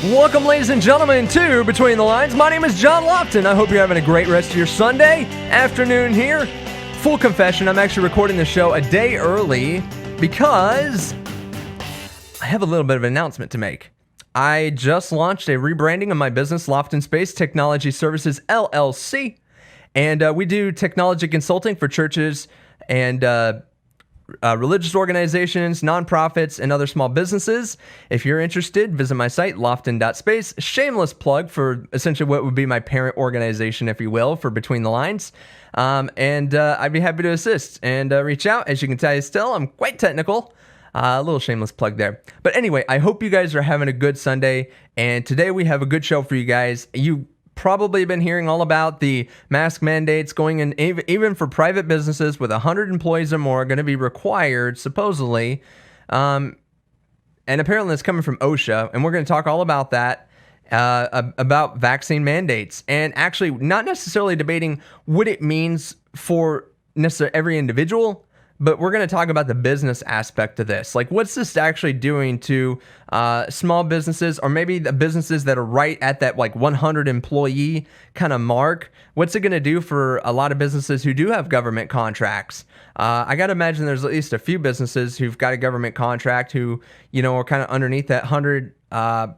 Welcome, ladies and gentlemen, to Between the Lines. My name is John Lofton. I hope you're having a great rest of your Sunday afternoon here. Full confession, I'm actually recording the show a day early because I have a little bit of an announcement to make. I just launched a rebranding of my business, Lofton Space Technology Services, LLC. And we do technology consulting for churches and religious organizations, nonprofits, and other small businesses. If you're interested, visit my site, lofton.space. Shameless plug for essentially what would be my parent organization, if you will, for Between the Lines. I'd be happy to assist and reach out. As you can tell, still, I'm quite technical. A little shameless plug there. But anyway, I hope you guys are having a good Sunday. And today we have a good show for you guys. You probably been hearing all about the mask mandates going in, even for private businesses with 100 employees or more, are going to be required, supposedly. And apparently it's coming from OSHA. And we're going to talk all about that, about vaccine mandates. And actually not necessarily debating what it means for necessarily every individual, but we're going to talk about the business aspect of this. Like, what's this actually doing to small businesses, or maybe the businesses that are right at that like 100 employee kind of mark? What's it going to do for a lot of businesses who do have government contracts? I got to imagine there's at least a few businesses who've got a government contract who, are kind of underneath that 100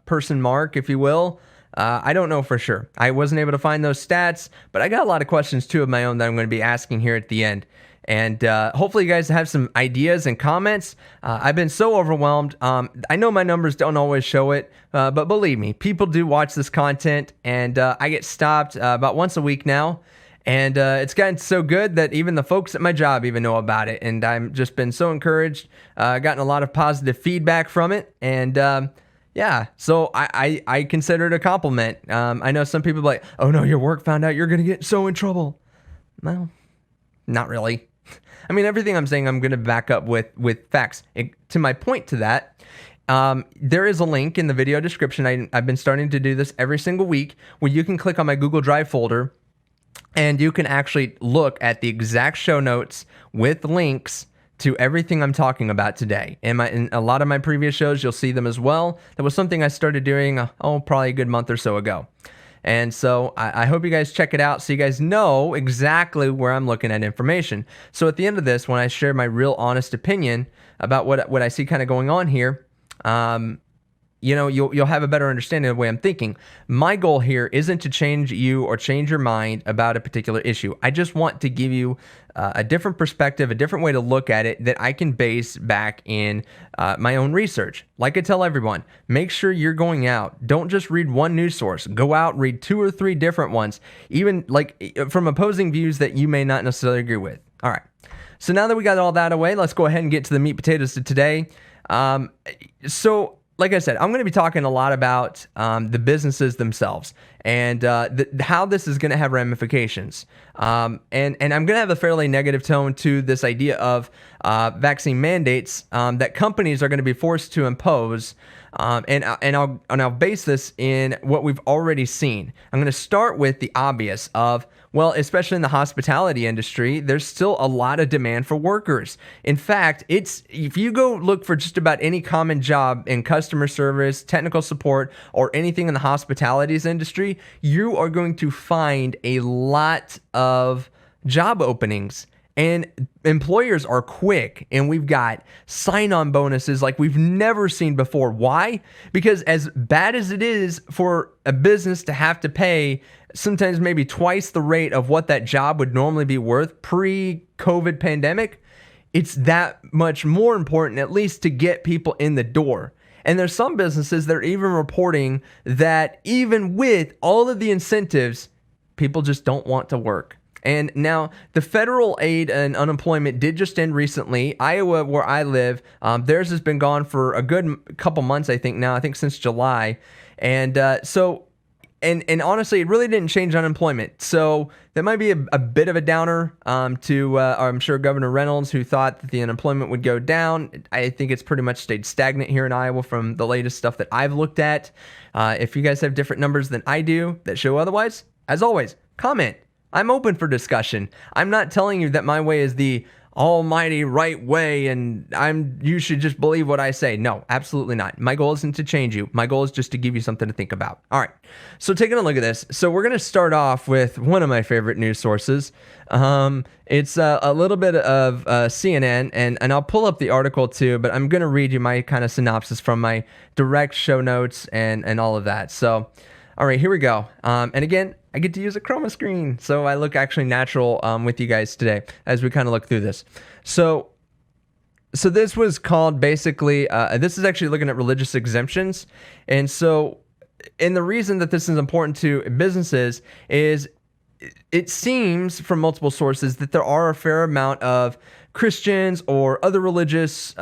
person mark, if you will. I don't know for sure. I wasn't able to find those stats, but I got a lot of questions too of my own that I'm going to be asking here at the end. And hopefully you guys have some ideas and comments. I've been so overwhelmed. I know my numbers don't always show it, but believe me, people do watch this content, and I get stopped about once a week now. And it's gotten so good that even the folks at my job even know about it. And I've just been so encouraged, gotten a lot of positive feedback from it. And yeah, so I consider it a compliment. I know some people are like, oh no, your work found out, you're going to get so in trouble. Well, not really. I mean, everything I'm saying, I'm going to back up with facts. To my point to that, there is a link in the video description. I've been starting to do this every single week where you can click on my Google Drive folder and you can actually look at the exact show notes with links to everything I'm talking about today. In a lot of my previous shows, you'll see them as well. That was something I started doing, probably a good month or so ago. And so I hope you guys check it out so you guys know exactly where I'm looking at information. So at the end of this, when I share my real honest opinion about what I see kind of going on here, you'll have a better understanding of the way I'm thinking. My goal here isn't to change you or change your mind about a particular issue. I just want to give you a different perspective, a different way to look at it that I can base back in my own research. Like I tell everyone, make sure you're going out. Don't just read one news source. Go out, read 2 or 3 different ones, even like from opposing views that you may not necessarily agree with. All right. So now that we got all that away, let's go ahead and get to the meat potatoes of today. So like I said, I'm going to be talking a lot about the businesses themselves and how this is going to have ramifications. And I'm going to have a fairly negative tone to this idea of vaccine mandates that companies are going to be forced to impose. And I'll base this in what we've already seen. I'm going to start with the obvious of, well, especially in the hospitality industry, there's still a lot of demand for workers. In fact, if you go look for just about any common job in customer service, technical support, or anything in the hospitalities industry, you are going to find a lot of job openings. And employers are quick, and we've got sign-on bonuses like we've never seen before. Why? Because as bad as it is for a business to have to pay sometimes maybe twice the rate of what that job would normally be worth pre-COVID pandemic, it's that much more important, at least, to get people in the door. And there's some businesses that are even reporting that even with all of the incentives, people just don't want to work. And now the federal aid and unemployment did just end recently. Iowa, where I live, theirs has been gone for a good couple months, I think now, since July. And and honestly, it really didn't change unemployment. So that might be a bit of a downer to, I'm sure, Governor Reynolds, who thought that the unemployment would go down. I think it's pretty much stayed stagnant here in Iowa from the latest stuff that I've looked at. If you guys have different numbers than I do that show otherwise, as always, comment. I'm open for discussion. I'm not telling you that my way is the almighty right way and you should just believe what I say. No, absolutely not. My goal isn't to change you. My goal is just to give you something to think about. All right. So taking a look at this. So we're going to start off with one of my favorite news sources. It's a little bit of CNN, and I'll pull up the article too, but I'm going to read you my kind of synopsis from my direct show notes and all of that. So, all right, here we go. And again, I get to use a chroma screen, so I look actually natural with you guys today as we kind of look through this. So this was called basically, this is actually looking at religious exemptions. And so, and the reason that this is important to businesses is it seems from multiple sources that there are a fair amount of Christians or other religious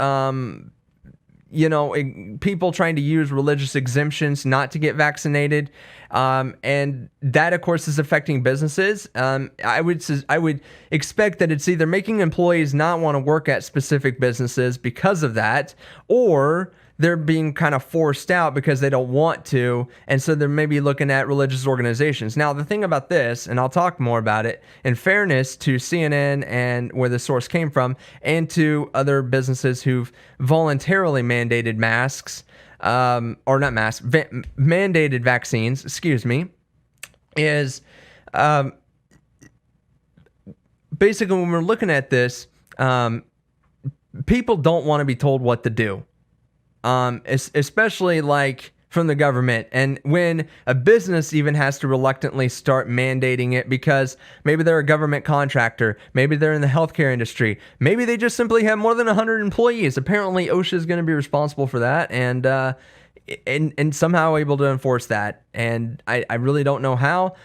people trying to use religious exemptions not to get vaccinated. And that, of course, is affecting businesses. I would expect that it's either making employees not want to work at specific businesses because of that, or they're being kind of forced out because they don't want to, and so they're maybe looking at religious organizations. Now, the thing about this, and I'll talk more about it, in fairness to CNN and where the source came from, and to other businesses who've voluntarily mandated masks, or not masks, mandated vaccines, is basically when we're looking at this, people don't want to be told what to do. Especially like from the government, and when a business even has to reluctantly start mandating it because maybe they're a government contractor, maybe they're in the healthcare industry, maybe they just simply have more than 100 employees. Apparently OSHA is going to be responsible for that, and somehow able to enforce that, and I really don't know how.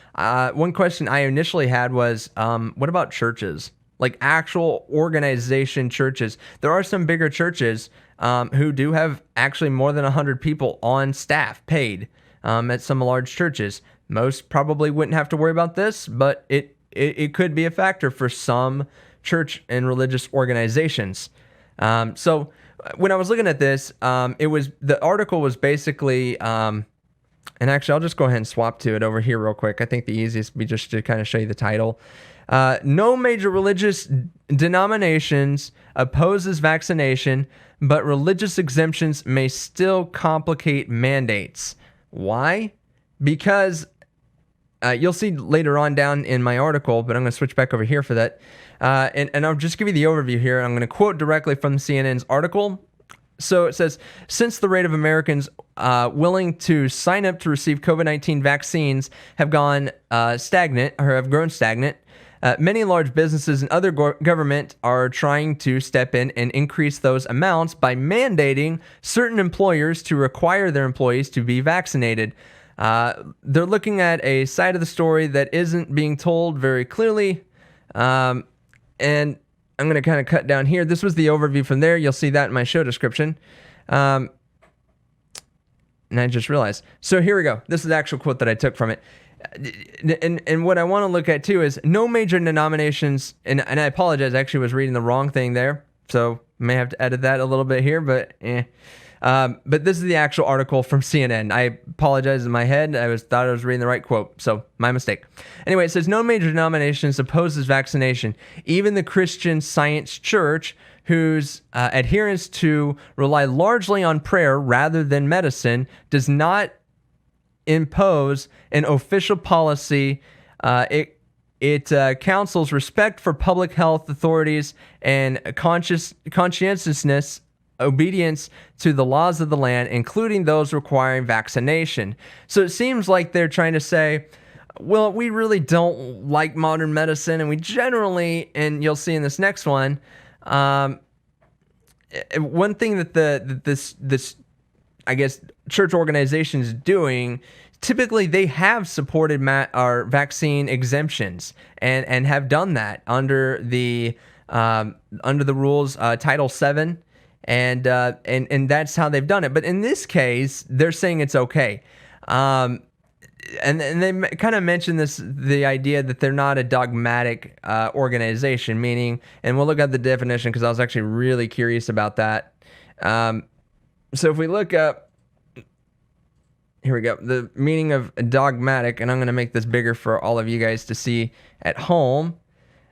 One question I initially had was, what about churches? Like actual organization churches. There are some bigger churches who do have actually more than 100 people on staff paid at some large churches. Most probably wouldn't have to worry about this, but it could be a factor for some church and religious organizations. So when I was looking at this, the article was basically, and actually I'll just go ahead and swap to it over here real quick. I think the easiest would be just to kind of show you the title. No major religious denominations opposes vaccination, but religious exemptions may still complicate mandates. Why? Because you'll see later on down in my article, but I'm going to switch back over here for that. And I'll just give you the overview here. I'm going to quote directly from CNN's article. So it says, since the rate of Americans willing to sign up to receive COVID-19 vaccines have grown stagnant, many large businesses and other government are trying to step in and increase those amounts by mandating certain employers to require their employees to be vaccinated. They're looking at a side of the story that isn't being told very clearly. And I'm going to kind of cut down here. This was the overview from there. You'll see that in my show description. And I just realized. So here we go. This is the actual quote that I took from it. And what I want to look at too is no major denominations, and I apologize, I actually was reading the wrong thing there, so may have to edit that a little bit here, but this is the actual article from CNN. I apologize in my head. Thought I was reading the right quote, so my mistake. Anyway, it says no major denominations opposes vaccination. Even the Christian Science Church, whose adherence to rely largely on prayer rather than medicine, does not impose an official policy. It counsels respect for public health authorities and conscientiousness, obedience to the laws of the land, including those requiring vaccination. So it seems like they're trying to say, well, we really don't like modern medicine, and we generally, and you'll see in this next one, one thing that this I guess church organizations doing, typically they have supported our vaccine exemptions and have done that under the rules, Title VII, and that's how they've done it. But in this case, they're saying it's okay. And they kind of mentioned the idea that they're not a dogmatic organization, meaning, and we'll look at the definition because I was actually really curious about that. So if we look up, here we go, the meaning of dogmatic, and I'm going to make this bigger for all of you guys to see at home.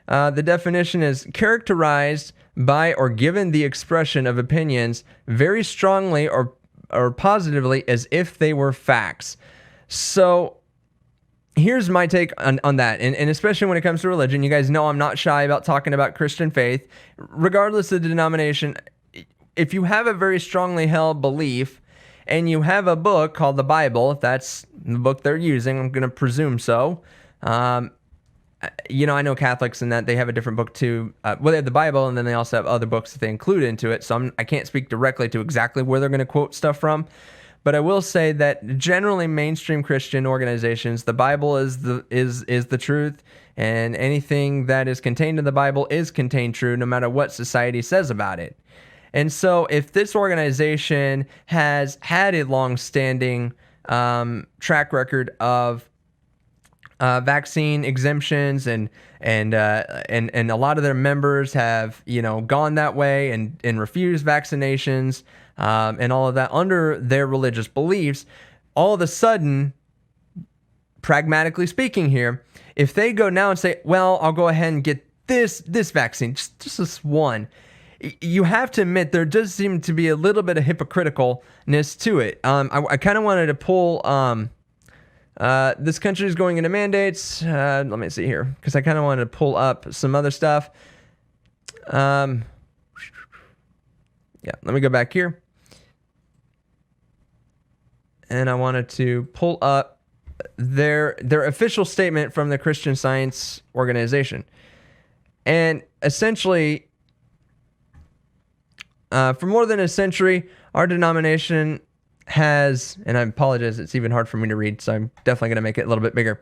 The definition is characterized by or given the expression of opinions very strongly or positively as if they were facts. So here's my take on that. And especially when it comes to religion, you guys know I'm not shy about talking about Christian faith, regardless of the denomination. If you have a very strongly held belief and you have a book called the Bible, if that's the book they're using, I'm going to presume so. I know Catholics in that they have a different book too. They have the Bible, and then they also have other books that they include into it. So I can't speak directly to exactly where they're going to quote stuff from. But I will say that generally mainstream Christian organizations, the Bible is the truth, and anything that is contained in the Bible is contained true, no matter what society says about it. And so if this organization has had a long-standing track record of vaccine exemptions and a lot of their members have gone that way and refused vaccinations and all of that under their religious beliefs, all of a sudden, pragmatically speaking here, if they go now and say, well, I'll go ahead and get this vaccine, just this one, you have to admit there does seem to be a little bit of hypocriticalness to it. I kind of wanted to pull this country is going into mandates. Let me see here, because I kind of wanted to pull up some other stuff. Let me go back here. And I wanted to pull up their official statement from the Christian Science Organization. And essentially, for more than a century, our denomination has, and I apologize, it's even hard for me to read, so I'm definitely going to make it a little bit bigger.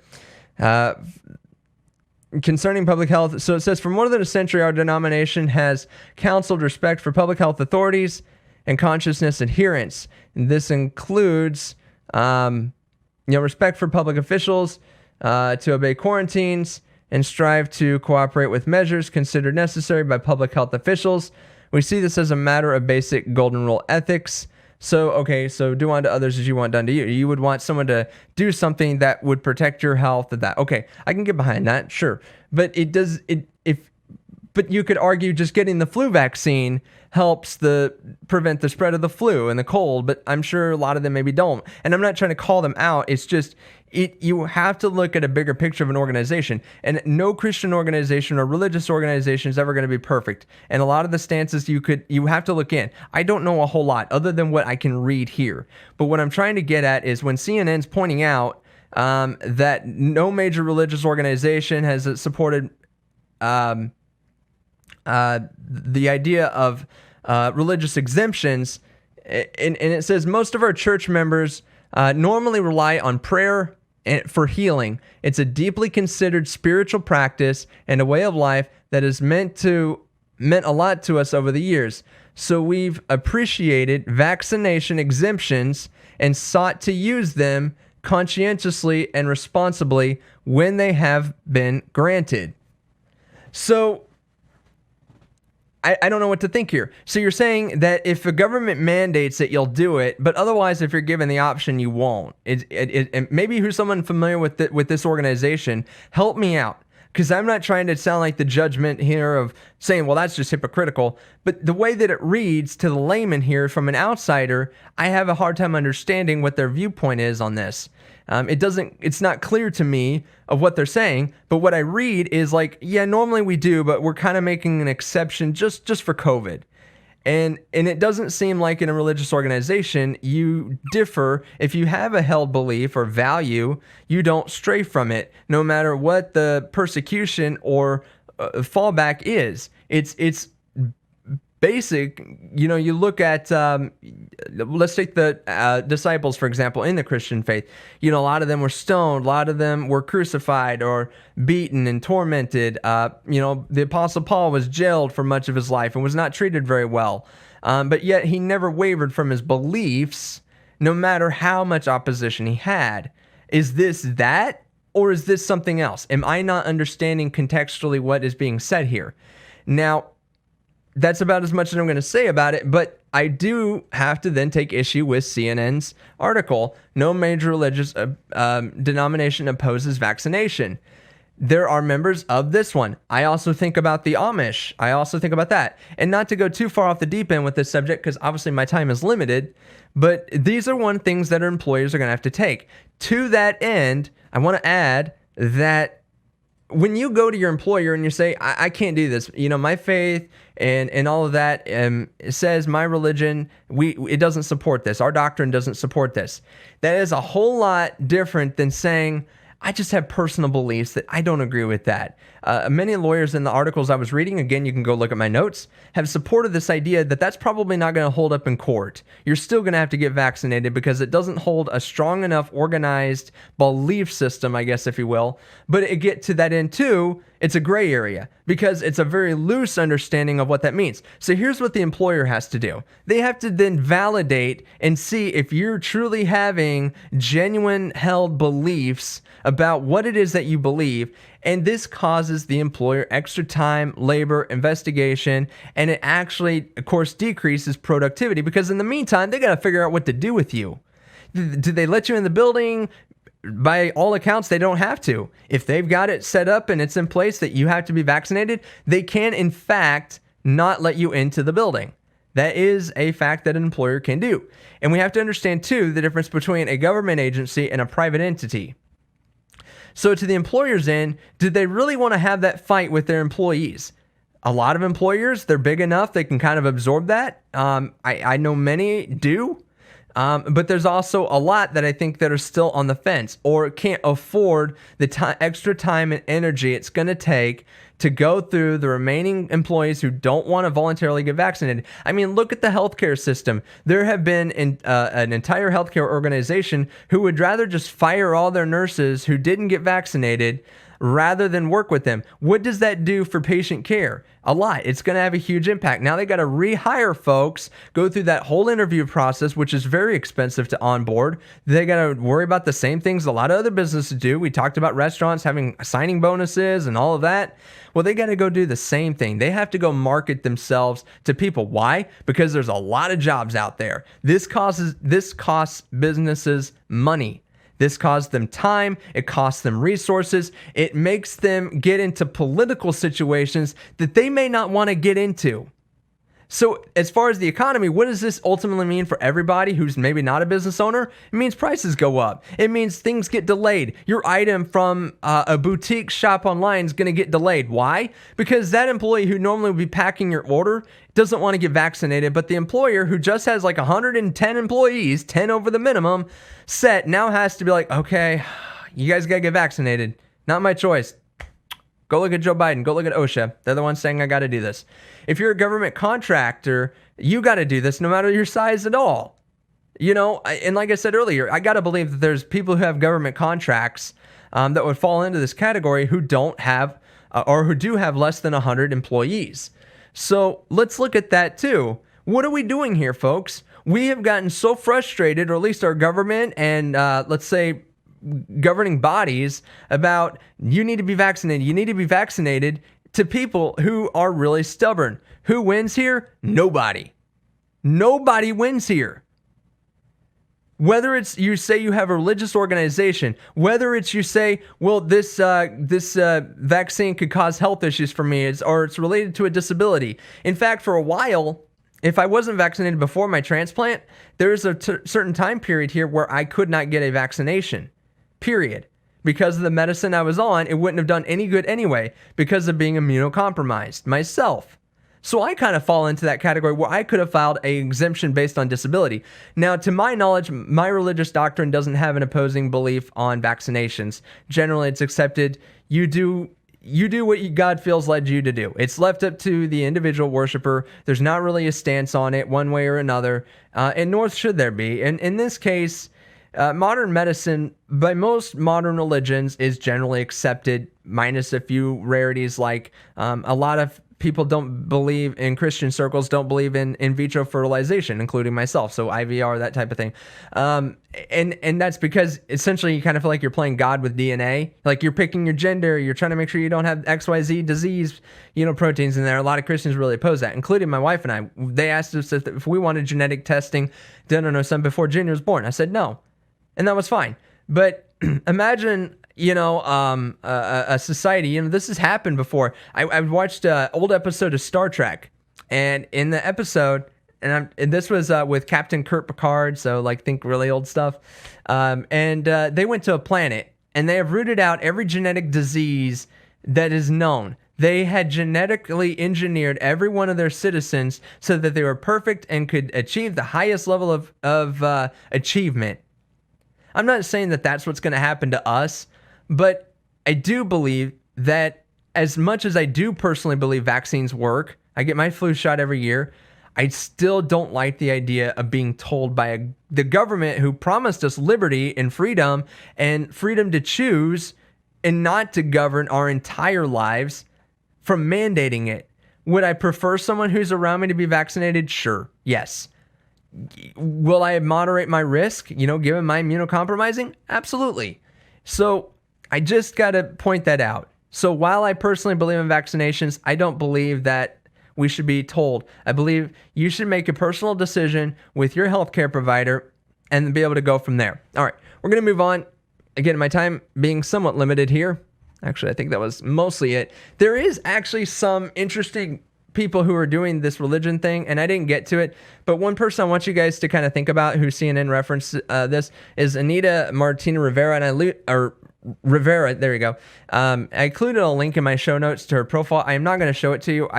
Concerning public health, so it says, for more than a century, our denomination has counseled respect for public health authorities and consciousness adherence. And this includes, respect for public officials, to obey quarantines, and strive to cooperate with measures considered necessary by public health officials. We see this as a matter of basic golden rule ethics. So do unto others as you want done to you. You would want someone to do something that would protect your health. Okay, I can get behind that, sure. But but you could argue just getting the flu vaccine helps prevent the spread of the flu and the cold, but I'm sure a lot of them maybe don't. And I'm not trying to call them out. It's just, you have to look at a bigger picture of an organization, and no Christian organization or religious organization is ever going to be perfect. And a lot of the stances you have to look in. I don't know a whole lot other than what I can read here. But what I'm trying to get at is when CNN's pointing out that no major religious organization has supported the idea of religious exemptions, and it says most of our church members normally rely on prayer for healing. It's a deeply considered spiritual practice and a way of life that has meant a lot to us over the years. So we've appreciated vaccination exemptions and sought to use them conscientiously and responsibly when they have been granted. So I don't know what to think here. So you're saying that if the government mandates it, you'll do it, but otherwise, if you're given the option, you won't. And maybe who's someone familiar with this organization, help me out, because I'm not trying to sound like the judgment here of saying, well, that's just hypocritical. But the way that it reads to the layman here from an outsider, I have a hard time understanding what their viewpoint is on this. It's not clear to me of what they're saying, but what I read is like, yeah, normally we do, but we're kind of making an exception just for COVID. And it doesn't seem like in a religious organization, you differ. If you have a held belief or value, you don't stray from it, no matter what the persecution or fallback is. It's basic. You look at, let's take the disciples, for example, in the Christian faith. A lot of them were stoned. A lot of them were crucified or beaten and tormented. The Apostle Paul was jailed for much of his life and was not treated very well. But yet he never wavered from his beliefs, no matter how much opposition he had. Is this that, or is this something else? Am I not understanding contextually what is being said here? Now, that's about as much as I'm going to say about it, but I do have to then take issue with CNN's article. No major religious denomination opposes vaccination. there are members of this one. I also think about the Amish. I also think about that. And not to go too far off the deep end with this subject, because obviously my time is limited, but these are one things that our employers are going to have to take. To that end, I want to add that when you go to your employer and you say, I can't do this, my faith and all of that says my religion, it doesn't support this. Our doctrine doesn't support this. That is a whole lot different than saying, I just have personal beliefs that I don't agree with that. Many lawyers in the articles I was reading, again, you can go look at my notes, have supported this idea that that's probably not going to hold up in court. You're still going to have to get vaccinated because it doesn't hold a strong enough organized belief system, I guess, if you will. But it get to that end too, it's a gray area because it's a very loose understanding of what that means. So here's what the employer has to do. They have to then validate and see if you're truly having genuine held beliefs about what it is that you believe. And this causes the employer extra time, labor, investigation, and it actually, of course, decreases productivity because in the meantime, they got to figure out what to do with you. Do they let you in the building? By all accounts, they don't have to. If they've got it set up and it's in place that you have to be vaccinated, they can, in fact, not let you into the building. That is a fact that an employer can do. And we have to understand, too, the difference between a government agency and a private entity. So to the employer's end, did they really want to have that fight with their employees? A lot of employers, they're big enough, they can kind of absorb that. I know many do. But there's also a lot that I think that are still on the fence or can't afford the extra time and energy it's going to take to go through the remaining employees who don't want to voluntarily get vaccinated. I mean, look at the healthcare system. There have been an entire healthcare organization who would rather just fire all their nurses who didn't get vaccinated rather than work with them. What does that do for patient care? A lot. It's going to have a huge impact. Now they got to rehire folks, go through that whole interview process, which is very expensive to onboard. They got to worry about the same things a lot of other businesses do. We talked about restaurants having signing bonuses and all of that. Well, they got to go do the same thing. They have to go market themselves to people. Why? Because there's a lot of jobs out there. This costs businesses money. This costs them time, it costs them resources, it makes them get into political situations that they may not want to get into. So as far as the economy, what does this ultimately mean for everybody who's maybe not a business owner? It means prices go up. It means things get delayed. Your item from a boutique shop online is going to get delayed. Why? Because that employee who normally would be packing your order doesn't want to get vaccinated, but the employer who just has like 110 employees, 10 over the minimum set, now has to be like, okay, you guys got to get vaccinated. Not my choice. Go look at Joe Biden. Go look at OSHA. They're the ones saying I got to do this. If you're a government contractor, you got to do this no matter your size at all. And like I said earlier, I got to believe that there's people who have government contracts that would fall into this category who don't have or who do have less than 100 employees. So let's look at that too. What are we doing here, folks? We have gotten so frustrated, or at least our government and let's say governing bodies, about you need to be vaccinated, to people who are really stubborn. Who wins here? Nobody. Nobody wins here. Whether it's you say you have a religious organization, whether it's you say, well, this vaccine could cause health issues for me, or it's related to a disability. In fact, for a while, if I wasn't vaccinated before my transplant, there's a certain time period here where I could not get a vaccination, period. Because of the medicine I was on, it wouldn't have done any good anyway because of being immunocompromised myself. So I kind of fall into that category where I could have filed an exemption based on disability. Now, to my knowledge, my religious doctrine doesn't have an opposing belief on vaccinations. Generally, it's accepted. You do what God feels led you to do. It's left up to the individual worshiper. There's not really a stance on it one way or another, and nor should there be. And in this case, modern medicine, by most modern religions, is generally accepted, minus a few rarities like a lot of people don't believe in Christian circles, don't believe in vitro fertilization, including myself. So IVR, that type of thing. And that's because essentially you kind of feel like you're playing God with DNA. Like you're picking your gender. You're trying to make sure you don't have XYZ disease, proteins in there. A lot of Christians really oppose that, including my wife and I. They asked us if we wanted genetic testing done on our son before Junior was born. I said no. And that was fine. But imagine a society. This has happened before. I've watched an old episode of Star Trek, and in the episode, and this was with Captain Kurt Picard, so like think really old stuff. And they went to a planet, and they have rooted out every genetic disease that is known. They had genetically engineered every one of their citizens so that they were perfect and could achieve the highest level of achievement. I'm not saying that that's what's going to happen to us, but I do believe that as much as I do personally believe vaccines work, I get my flu shot every year, I still don't like the idea of being told by the government who promised us liberty and freedom to choose and not to govern our entire lives from mandating it. Would I prefer someone who's around me to be vaccinated? Sure. Yes. Will I moderate my risk, given my immunocompromising? Absolutely. So I just got to point that out. So while I personally believe in vaccinations, I don't believe that we should be told. I believe you should make a personal decision with your healthcare provider and be able to go from there. All right, we're going to move on. Again, my time being somewhat limited here. Actually, I think that was mostly it. There is actually some interesting people who are doing this religion thing, and I didn't get to it, but one person I want you guys to kind of think about who CNN referenced this is Anita Martina Rivera, Rivera, there you go. I included a link in my show notes to her profile. I am not going to show it to you.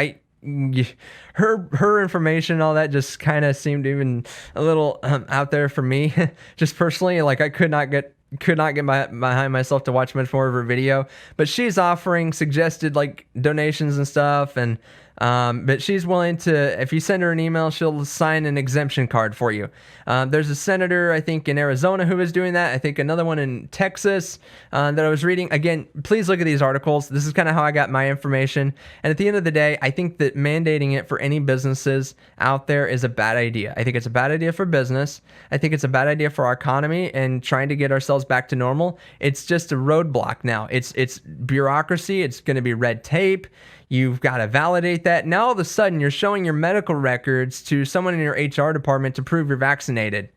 Her information and all that just kind of seemed even a little out there for me, just personally. Like I could not get behind myself to watch much more of her video, but she's offering suggested like donations and stuff, and but she's willing to, if you send her an email, she'll sign an exemption card for you. There's a senator, I think, in Arizona who is doing that. I think another one in Texas that I was reading. Again, please look at these articles. This is kind of how I got my information. And at the end of the day, I think that mandating it for any businesses out there is a bad idea. I think it's a bad idea for business. I think it's a bad idea for our economy and trying to get ourselves back to normal. It's just a roadblock now. It's bureaucracy. It's going to be red tape. You've got to validate that. Now all of a sudden you're showing your medical records to someone in your HR department to prove you're vaccinated.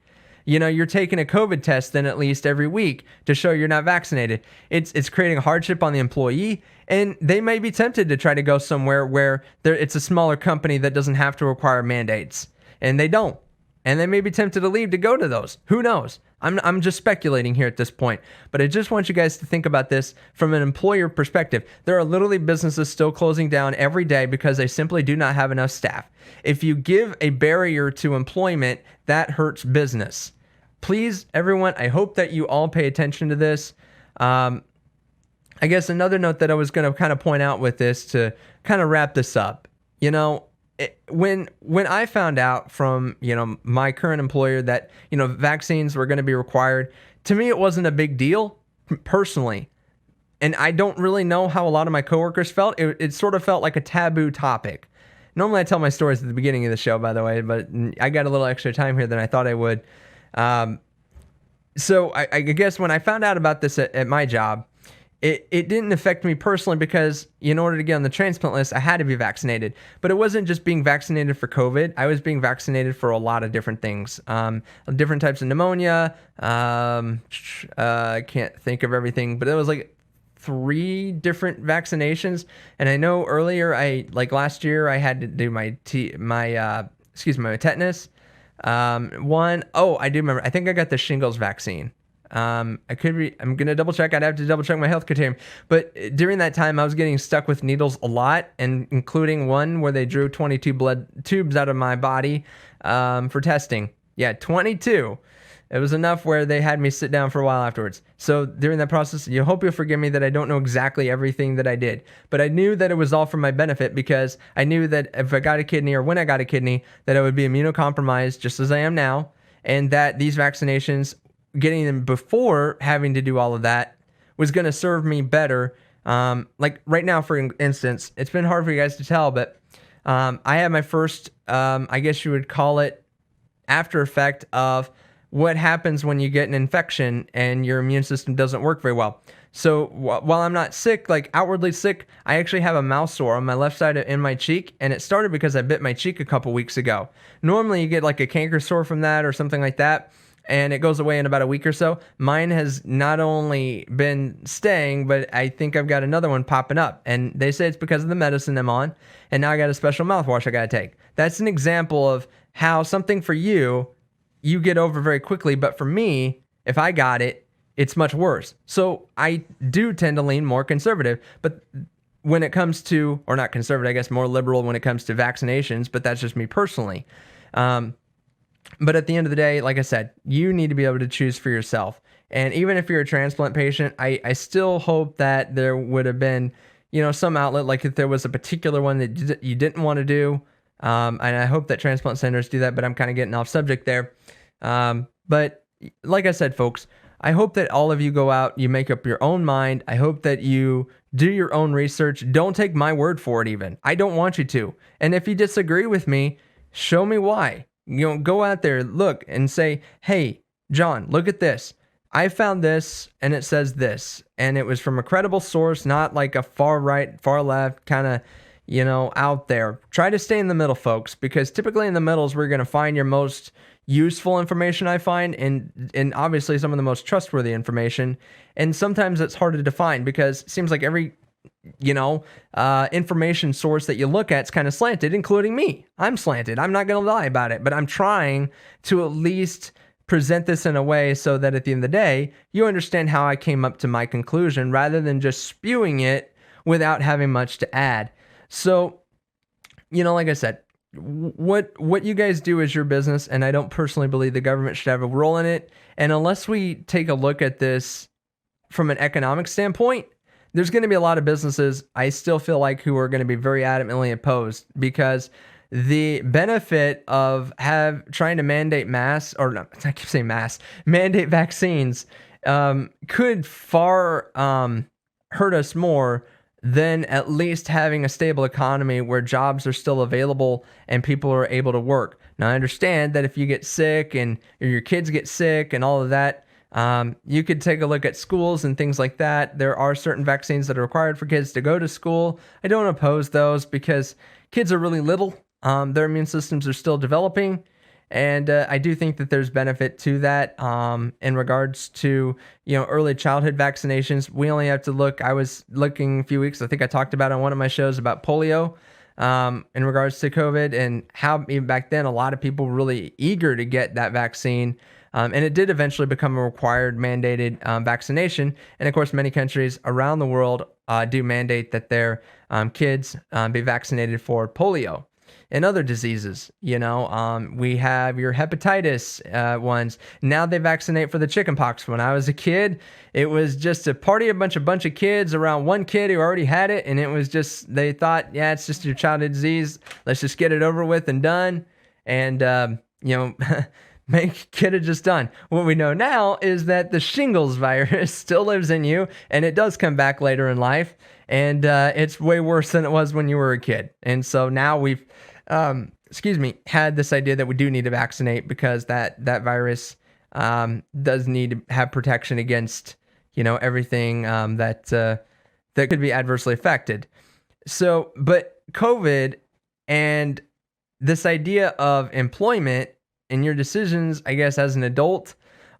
You're taking a COVID test then at least every week to show you're not vaccinated. It's creating a hardship on the employee, and they may be tempted to try to go somewhere where it's a smaller company that doesn't have to require mandates, and they don't. And they may be tempted to leave to go to those. Who knows? I'm just speculating here at this point. But I just want you guys to think about this from an employer perspective. There are literally businesses still closing down every day because they simply do not have enough staff. If you give a barrier to employment, that hurts business. Please, everyone, I hope that you all pay attention to this. I guess another note that I was going to kind of point out with this to kind of wrap this up, when I found out from, my current employer that, vaccines were going to be required, to me, it wasn't a big deal personally. And I don't really know how a lot of my coworkers felt. It sort of felt like a taboo topic. Normally I tell my stories at the beginning of the show, by the way, but I got a little extra time here than I thought I would. So I guess when I found out about this at my job, it didn't affect me personally because in order to get on the transplant list, I had to be vaccinated. But it wasn't just being vaccinated for COVID. I was being vaccinated for a lot of different things, different types of pneumonia. I can't think of everything, but it was like 3 different vaccinations. And I know earlier, last year, I had to do my tetanus. I do remember. I think I got the shingles vaccine. I'm going to double check. I'd have to double check my health team. But during that time, I was getting stuck with needles a lot, and including one where they drew 22 blood tubes out of my body, for testing. Yeah, 22. It was enough where they had me sit down for a while afterwards. So during that process, you'll forgive me that I don't know exactly everything that I did, but I knew that it was all for my benefit because I knew that if I got a kidney or when I got a kidney, that I would be immunocompromised just as I am now. And that these vaccinations, getting them before having to do all of that, was going to serve me better. Like right now, for instance, it's been hard for you guys to tell, but I had my first, I guess you would call it, after effect of what happens when you get an infection and your immune system doesn't work very well. So while I'm not sick, like outwardly sick, I actually have a mouth sore on my left side in my cheek, and it started because I bit my cheek a couple weeks ago. Normally you get like a canker sore from that or something like that. and it goes away in about a week or so. Mine has not only been staying, but I think I've got another one popping up. And they say it's because of the medicine I'm on, and now I got a special mouthwash I got to take. That's an example of how something for you get over very quickly, but for me, if I got it, it's much worse. So I do tend to lean more conservative, but when it comes to, or not conservative, I guess more liberal when it comes to vaccinations, but that's just me personally. But at the end of the day, like I said, you need to be able to choose for yourself. And even if you're a transplant patient, I still hope that there would have been, some outlet, like if there was a particular one that you didn't want to do. And I hope that transplant centers do that, but I'm kind of getting off subject there. But like I said, folks, I hope that all of you go out, you make up your own mind. I hope that you do your own research. Don't take my word for it even. I don't want you to. And if you disagree with me, show me why. Go out there, look, and say, hey, John, look at this. I found this, and it says this. And it was from a credible source, not like a far right, far left, kind of, out there. Try to stay in the middle, folks, because typically in the middle is where you're going to find your most useful information, I find, and obviously some of the most trustworthy information. And sometimes it's harder to find because it seems like every information source that you look at is kind of slanted, including me. I'm slanted. I'm not going to lie about it, but I'm trying to at least present this in a way so that at the end of the day, you understand how I came up to my conclusion rather than just spewing it without having much to add. So, like I said, what you guys do is your business, and I don't personally believe the government should have a role in it. And unless we take a look at this from an economic standpoint, there's going to be a lot of businesses, I still feel like, who are going to be very adamantly opposed because the benefit of trying to mandate mandate vaccines could far hurt us more than at least having a stable economy where jobs are still available and people are able to work. Now, I understand that if you get sick or your kids get sick and all of that, you could take a look at schools and things like that. There are certain vaccines that are required for kids to go to school. I don't oppose those because kids are really little. Their immune systems are still developing. And I do think that there's benefit to that in regards to, early childhood vaccinations. We only have to look. I was looking a few weeks, I think I talked about on one of my shows about polio in regards to COVID and how even back then a lot of people were really eager to get that vaccine. And it did eventually become a required mandated vaccination. And of course, many countries around the world do mandate that their kids be vaccinated for polio and other diseases. We have your hepatitis ones. Now they vaccinate for the chickenpox. When I was a kid, it was just a party, a bunch of kids around one kid who already had it. And it was just, they thought, yeah, it's just your childhood disease. Let's just get it over with and done. And, get it just done. What we know now is that the shingles virus still lives in you, and it does come back later in life, and it's way worse than it was when you were a kid. And so now we've, had this idea that we do need to vaccinate because that virus does need to have protection against, everything that could be adversely affected. So, but COVID and this idea of employment and your decisions, I guess, as an adult,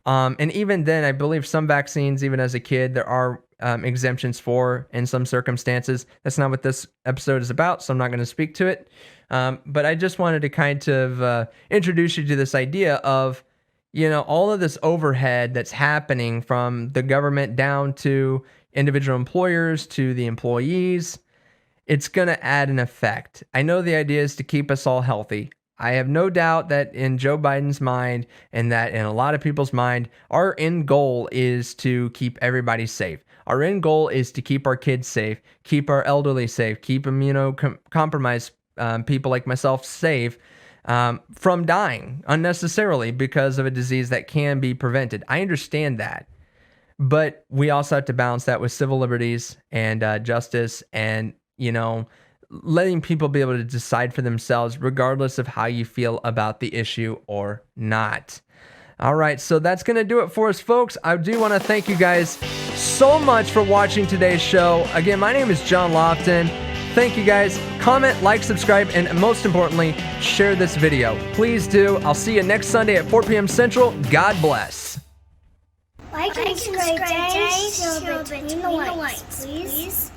and even then, I believe some vaccines, even as a kid, there are exemptions for in some circumstances. That's not what this episode is about, so I'm not going to speak to it. But I just wanted to kind of introduce you to this idea of, all of this overhead that's happening from the government down to individual employers to the employees. It's going to add an effect. I know the idea is to keep us all healthy. I have no doubt that in Joe Biden's mind and that in a lot of people's mind, our end goal is to keep everybody safe. Our end goal is to keep our kids safe, keep our elderly safe, keep immunocompromised people like myself safe from dying unnecessarily because of a disease that can be prevented. I understand that. But we also have to balance that with civil liberties and justice and, letting people be able to decide for themselves regardless of how you feel about the issue or not. All right, so that's going to do it for us, folks. I do want to thank you guys so much for watching today's show. Again, my name is John Lofton. thank you guys. Comment, like, subscribe, and most importantly, share this video. Please do. I'll see you next Sunday at 4 p.m. Central. God bless. Like and subscribe, Day, Show Between the Lights, please.